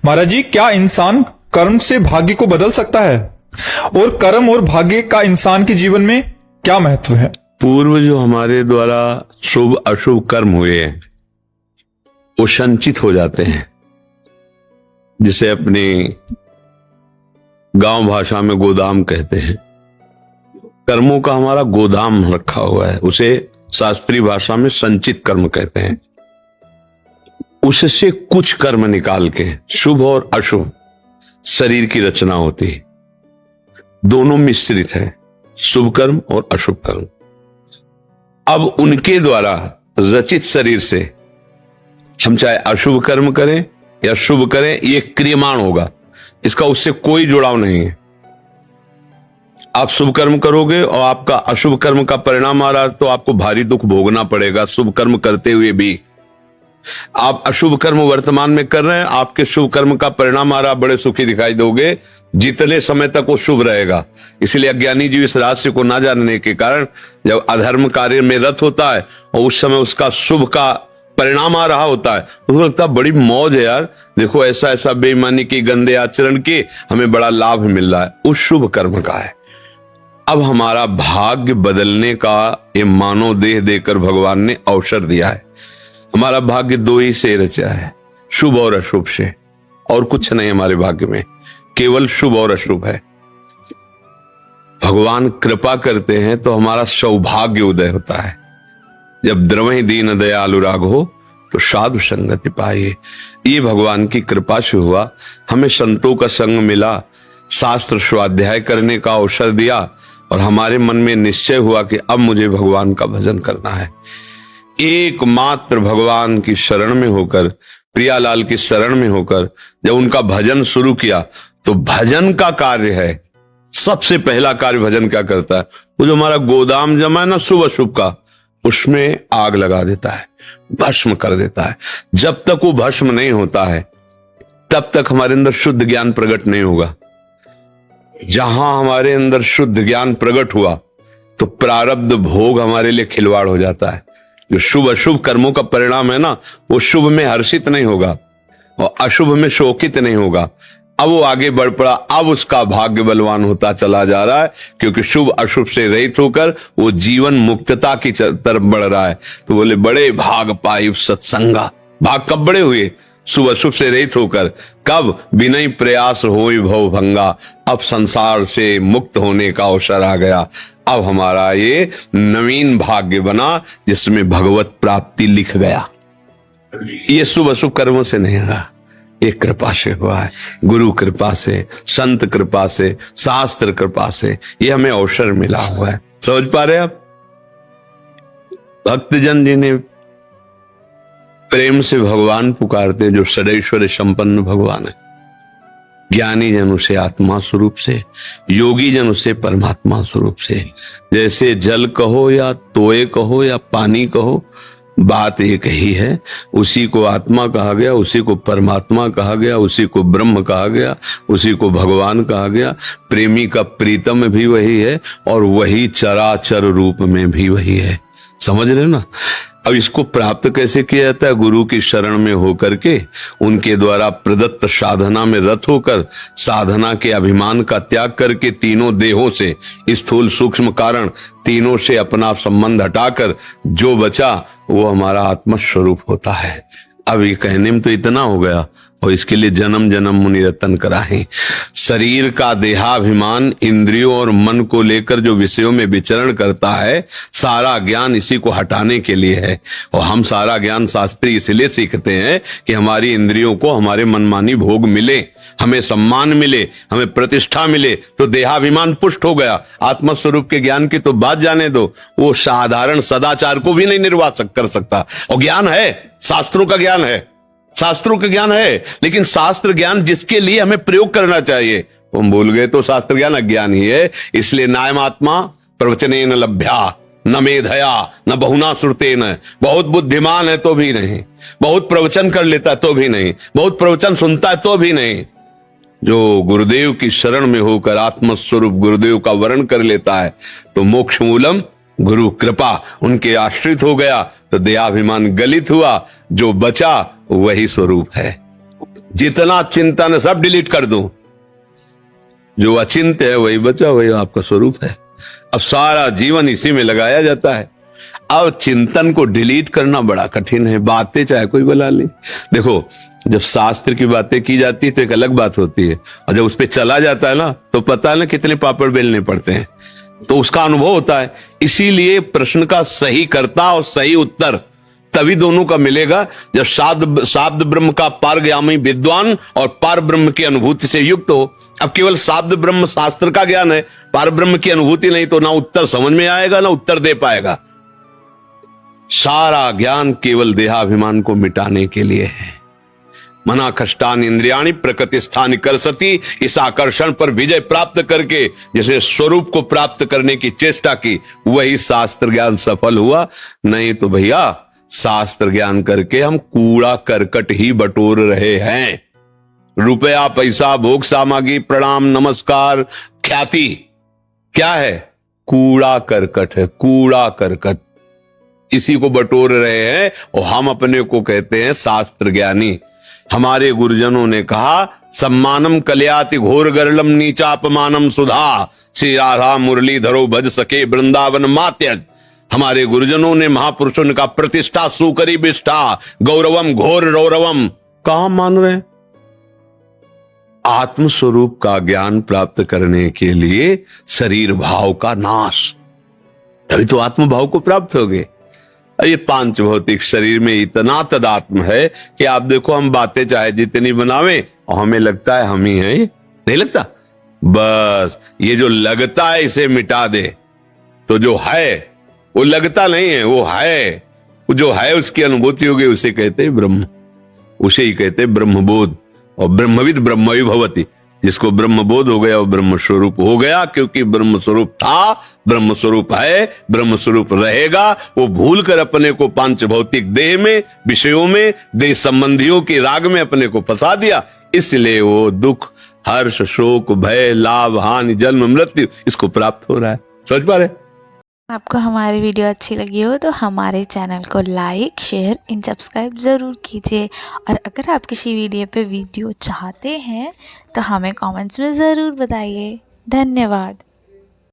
महाराज जी, क्या इंसान कर्म से भाग्य को बदल सकता है? और कर्म और भाग्य का इंसान के जीवन में क्या महत्व है? पूर्व जो हमारे द्वारा शुभ अशुभ कर्म हुए हैं वो संचित हो जाते हैं, जिसे अपनी गांव भाषा में गोदाम कहते हैं। कर्मों का हमारा गोदाम रखा हुआ है, उसे शास्त्रीय भाषा में संचित कर्म कहते हैं। उससे कुछ कर्म निकाल के शुभ और अशुभ शरीर की रचना होती है। दोनों मिश्रित है, शुभ कर्म और अशुभ कर्म। अब उनके द्वारा रचित शरीर से हम चाहे अशुभ कर्म करें या शुभ करें, ये क्रियमाण होगा, इसका उससे कोई जुड़ाव नहीं है। आप शुभ कर्म करोगे और आपका अशुभ कर्म का परिणाम आ रहा तो आपको भारी दुख भोगना पड़ेगा शुभ कर्म करते हुए भी। आप अशुभ कर्म वर्तमान में कर रहे हैं, आपके शुभ कर्म का परिणाम आ रहा, बड़े सुखी दिखाई दोगे जितने समय तक वो शुभ रहेगा। इसलिए अज्ञानी जीव इस रहस्य को ना जानने के कारण जब अधर्म कार्य में रत होता है और उस समय उसका शुभ का परिणाम आ रहा होता है, उसको लगता है बड़ी मौज है यार, देखो ऐसा ऐसा बेईमानी की गंदे आचरण के हमें बड़ा लाभ मिल रहा है, उस शुभ कर्म का है। अब हमारा भाग्य बदलने का ये मानव देह देकर भगवान ने अवसर दिया है। हमारा भाग्य दो ही से रचा है, शुभ और अशुभ से, और कुछ नहीं हमारे भाग्य में, केवल शुभ और अशुभ है। भगवान कृपा करते हैं तो हमारा सौभाग्य उदय होता है। जब द्रवहि दीन दयालु राघो तो साधु संगति पाइए। ये भगवान की कृपा से हुआ। हमें संतों का संग मिला, शास्त्र स्वाध्याय करने का अवसर दिया और हमारे मन में निश्चय हुआ कि अब मुझे भगवान का भजन करना है। एकमात्र भगवान की शरण में होकर, प्रियालाल की शरण में होकर जब उनका भजन शुरू किया तो भजन का कार्य है, सबसे पहला कार्य भजन क्या करता है, वो जो हमारा गोदाम जमा है ना शुभ अशुभ का, उसमें आग लगा देता है, भस्म कर देता है। जब तक वो भस्म नहीं होता है तब तक हमारे अंदर शुद्ध ज्ञान प्रकट नहीं होगा। जहां हमारे अंदर शुद्ध ज्ञान प्रकट हुआ तो प्रारब्ध भोग हमारे लिए खिलवाड़ हो जाता है। जो शुभ अशुभ कर्मों का परिणाम है ना, वो शुभ में हर्षित नहीं होगा और अशुभ में शोकित नहीं होगा। अब वो आगे बढ़ पड़ा, अब उसका भाग्य बलवान होता चला जा रहा है, क्योंकि शुभ अशुभ से रहित होकर वो जीवन मुक्तता की तरफ बढ़ रहा है। तो बोले बड़े भाग पाई सत्संगा। भाग कब बड़े हुए? शुभ अशुभ से रहित होकर। कब? बिना प्रयास होई भव भंगा। अब संसार से मुक्त होने का अवसर आ गया। अब हमारा ये नवीन भाग्य बना जिसमें भगवत प्राप्ति लिख गया। ये शुभ अशुभ कर्मों से नहीं हुआ, ये कृपा से हुआ है, गुरु कृपा से, संत कृपा से, शास्त्र कृपा से ये हमें अवसर मिला हुआ है। समझ पा रहे आप? भक्तजन जिन्हें प्रेम से भगवान पुकारते, जो सदैश्वर्य संपन्न भगवान है, ज्ञानी जन उसे आत्मा स्वरूप से, योगी जन उसे परमात्मा स्वरूप से। जैसे जल कहो या तोय कहो या पानी कहो, बात एक ही है। उसी को आत्मा कहा गया, उसी को परमात्मा कहा गया, उसी को ब्रह्म कहा गया, उसी को भगवान कहा गया। प्रेमी का प्रीतम भी वही है और वही चराचर रूप में भी वही है। समझ रहे ना? अब इसको प्राप्त कैसे किया जाता है? गुरु की शरण में होकर के, उनके द्वारा प्रदत्त साधना में रत होकर, साधना के अभिमान का त्याग करके, तीनों देहों से, स्थूल सूक्ष्म कारण तीनों से अपना संबंध हटाकर जो बचा वो हमारा आत्मस्वरूप होता है। अब ये कहने में तो इतना हो गया, और इसके लिए जन्म जन्म मुनि रतन कराहे। शरीर का देहाभिमान इंद्रियों और मन को लेकर जो विषयों में विचरण करता है, सारा ज्ञान इसी को हटाने के लिए है। और हम सारा ज्ञान शास्त्री इसलिए सीखते हैं कि हमारी इंद्रियों को हमारे मनमानी भोग मिले, हमें सम्मान मिले, हमें प्रतिष्ठा मिले। तो देहाभिमान पुष्ट हो गया। आत्मस्वरूप के ज्ञान की तो बात जाने दो, वो साधारण सदाचार को भी नहीं निर्वाह कर सकता। और ज्ञान है, शास्त्रों का ज्ञान है, शास्त्रों का ज्ञान है, लेकिन शास्त्र ज्ञान जिसके लिए हमें प्रयोग करना चाहिए हम भूल गए, तो शास्त्र ज्ञान अज्ञान ही है। इसलिए नायमात्मा प्रवचने न लभ्या न मेधया न बहुना श्रुते न। बहुत बुद्धिमान है तो भी नहीं, बहुत प्रवचन कर लेता है तो भी नहीं, बहुत प्रवचन सुनता है तो भी नहीं। जो गुरुदेव की शरण में होकर आत्मस्वरूप गुरुदेव का वर्ण कर लेता है तो मोक्ष मूलम गुरु कृपा उनके आश्रित हो गया, तो दयाभिमान गलित हुआ, जो बचा वही स्वरूप है। जितना चिंतन है सब डिलीट कर दो, जो अचिंत्य है वही बचा, वही आपका स्वरूप है। अब सारा जीवन इसी में लगाया जाता है। अब चिंतन को डिलीट करना बड़ा कठिन है, बातें चाहे कोई बना ले। देखो, जब शास्त्र की बातें की जाती है तो एक अलग बात होती है, और जब उस पर चला जाता है ना तो पता है ना कितने पापड़ बेलने पड़ते हैं, तो उसका अनुभव होता है। इसीलिए प्रश्न का सही कर्ता और सही उत्तर तभी दोनों का मिलेगा जब शाब्द ब्रह्म का पारगामी विद्वान और पार ब्रह्म की अनुभूति से युक्त हो। अब केवल शाब्द ब्रह्म शास्त्र का ज्ञान है, पार ब्रह्म की अनुभूति नहीं, तो ना उत्तर समझ में आएगा ना उत्तर दे पाएगा। सारा ज्ञान केवल देहाभिमान को मिटाने के लिए है। मना कष्टान इंद्रियाणि प्रकृति स्थान कर सती, इस आकर्षण पर विजय प्राप्त करके जैसे स्वरूप को प्राप्त करने की चेष्टा की, वही शास्त्र ज्ञान सफल हुआ। नहीं तो भैया शास्त्र ज्ञान करके हम कूड़ा करकट ही बटोर रहे हैं। रुपया, पैसा, भोग सामग्री, प्रणाम, नमस्कार, ख्याति क्या है? कूड़ा करकट है, कूड़ा करकट। इसी को बटोर रहे हैं और हम अपने को कहते हैं शास्त्र ज्ञानी। हमारे गुरुजनों ने कहा, सम्मानम कल्याति घोर गरलम नीचापमानम सुधा, श्री राधा मुरली धरो भज सके वृंदावन मात्यज। हमारे गुरुजनों ने, महापुरुषों ने कहा, प्रतिष्ठा सुकरी विष्ठा गौरवम घोर रौरवम। कहां मान रहे? आत्मस्वरूप का ज्ञान प्राप्त करने के लिए शरीर भाव का नाश, तभी तो आत्म भाव को प्राप्त होगे। ये पांच भौतिक शरीर में इतना तदात्म है कि आप देखो, हम बातें चाहे जितनी बनावे और हमें लगता है हम ही हैं, नहीं लगता? बस ये जो लगता है इसे मिटा दे, तो जो है वो लगता नहीं है, वो है। वो जो है उसकी अनुभूति होगी, उसे कहते हैं ब्रह्म, उसे ही कहते हैं ब्रह्मबोध। और ब्रह्मविद ब्रह्मवि भवति, जिसको ब्रह्मबोध हो गया वो ब्रह्म स्वरूप हो गया, क्योंकि ब्रह्म स्वरूप था, ब्रह्म स्वरूप है, ब्रह्म स्वरूप रहेगा। वो भूल कर अपने को पांच भौतिक देह में, विषयों में, देह संबंधियों के राग में अपने को फंसा दिया, इसलिए वो दुख, हर्ष, शोक, भय, लाभ, हानि, जन्म, मृत्यु इसको प्राप्त हो रहा है। समझ पा रहे? आपको हमारी वीडियो अच्छी लगी हो तो हमारे चैनल को लाइक, शेयर एंड सब्सक्राइब ज़रूर कीजिए। और अगर आप किसी वीडियो पे वीडियो चाहते हैं तो हमें कमेंट्स में ज़रूर बताइए। धन्यवाद।